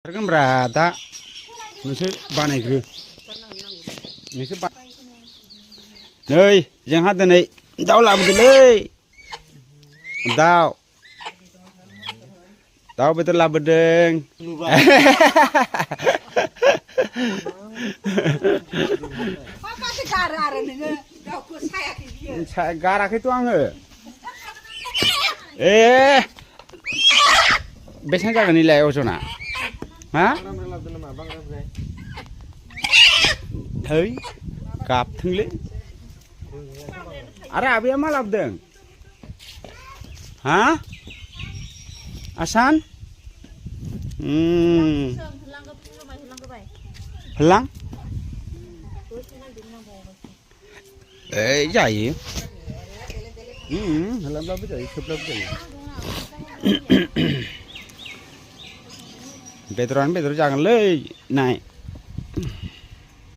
Kamera दा नोंसोर बानायग्रो नोंसोर नै जोंहा दिनै दाउ लाबोदोंलै दाउ बेदर लाबोदों गाराखैथ' आङो बेसेबां जागोन इलाय अजना हा है गाबथोंलै आरो आबैया मा लाबोदों हा आसान होलां जायो होलांब्लाबो जायो सोबब्लाबो जायो बेदरानो बेदर जागोनलै नाय